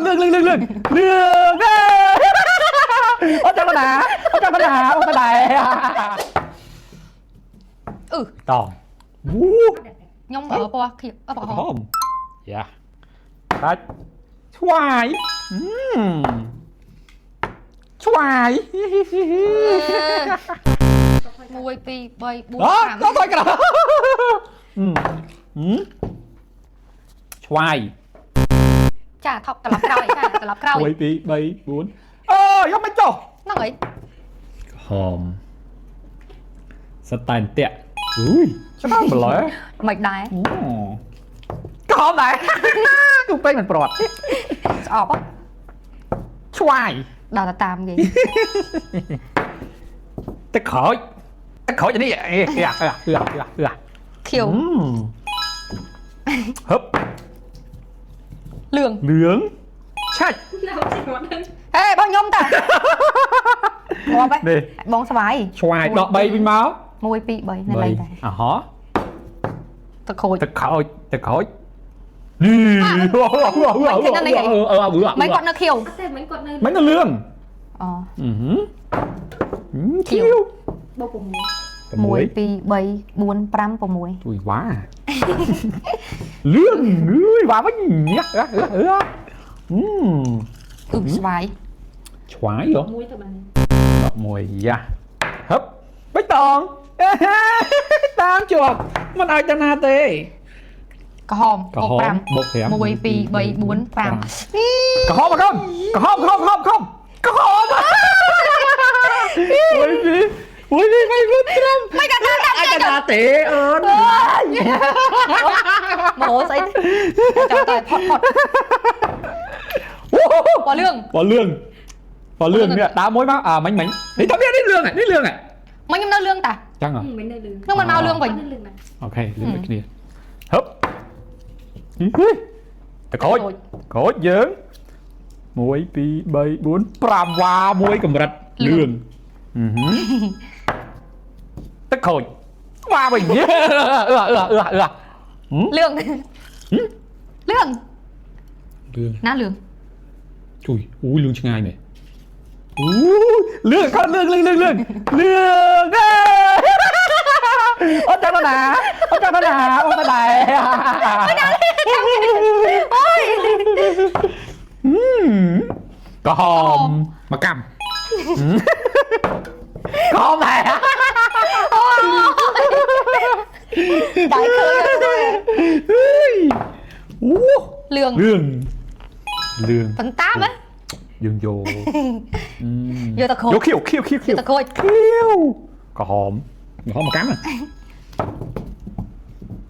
เด้โอ้เจ้าปัญหาโอ้เจ้าปัญหาโอ้กระไดต่อวู้ nhông ở bò kịp ở bò ห hòm อมอย่าตัดช่วยช่วย mùi pi bơi bún อ๋อ thảm ต้องต่อยกันเหรอช่วย chả thọc cả lọc rau chả cả lọc rau ช่วยปีใบบุญยังไม่จบ nó ấy หอมสไตล์เตะอุ้ยชอบหมดเลย mạch đái ก็หอมไหนกูเป็นมันปลอด ọp á ช่วย đào là tàm gì ตะขออย่างนี้kiểu ฮึบ lường เหลืองใช่ ê bao nhông ta bò bay นี่ bóng sa bài ช่วยดอกใบเป็นเมาส์ mùi pi bơi này đây này อ๋อฮะ thật khôi ตะขอนี่ mấy con nó khiêu มันก็เรื่อง ờ คิว mùi pi bơi buôn pram của mùi อุ้ยว้าเรื่องว้าไม่เนี้ยsa bài ฉวายเหรอดอกมวยยะฮึบไม่ต้องตามจวบมันเอาจนาเต้ có hòm Có bột hòm, pram bột hẻm. mùi pi bơi buôn pram กระหอบมาก่อนกระหอบโอ้ยพี่ไม่รู้ตรม mấy cái đó ไอ้จนาเต้น mổ giấy cho tài phọt phọt có lương พอเรื่องเนี่ยตามมวยมามันนี่ทำเนี่ยนี่เรื่องอ่ะ mấy em đâu lương ta จังเหรอ nhưng mà mau lương vậy โอเคเรื่องนี้ฮึบตะโคตรเยอะมวยปีใบบุญปรามวามวยกำรัดเรื่องตะโคตรว่าไปเยอะlương lương เรื่อง ná lương อุ้ยเรื่องช่างไงเนี่ยเรื่องก็เรื่องโอ้เจ้าปัญหาโอ้กระไดก็หอมมากำก็หอมไหน đại khơi lương เรื่อง phần tám á ยังโย vô ta khôi โยเขี้ยว vô ta khôi ก็หอมมากำอ่ะ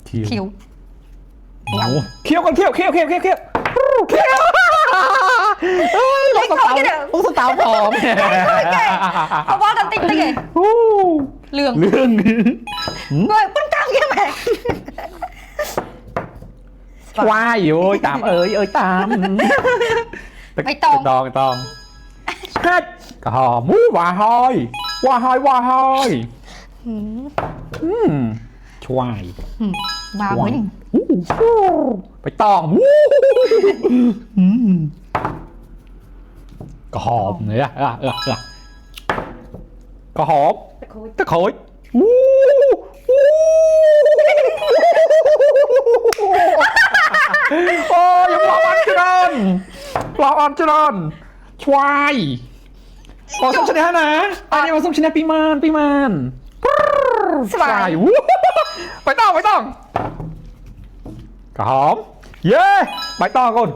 khiêu เขี้ยวก่อนเขี้ยวlấy khôi cái nào ต้องสตาร์หอม không có tinh tinh kì lương เรื่อง người phân tám kia mẹ ว้ายโอ้ยตามเอ้ยตาม ไม่ตอง ชัดก็หอมว่าหอยช่วย bà mình ไปตองก็หอมเนี่ยก็หอมตะโขยโอ้ยปลาอันจรนช่วยขอส่งชนะนะอันนี้มาส่งชนะปีมานสบายไปต้องก็หอมเย้ใบตองก่อน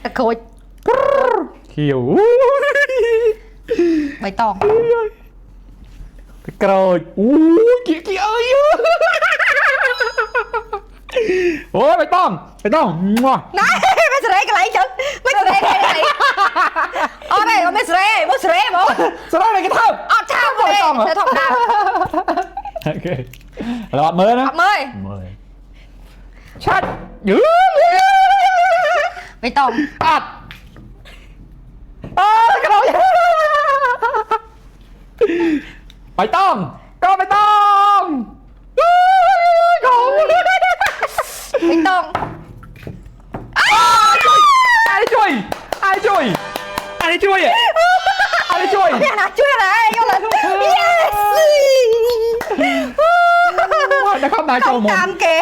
ta khôi เขียว bày tòng ตะกรอยเกี่ยเอ้ยโอ้ยใบตอง này mấy sợi cái lấy chứ mấy sợi cái này ô này có mấy sợi không สไลด์อะไรกันเท่า ô chao rồi sẽ thọc đào โอเคเราอัดมือนะ thọc mơi ชัดยืด bày tòng อัดตะกรอยใบตองก็ใบตอง bày tòng ai chui ai chui เนี่ยนะช่วยอะไรก็เลย yes đã khóc đại không châu một cam kìa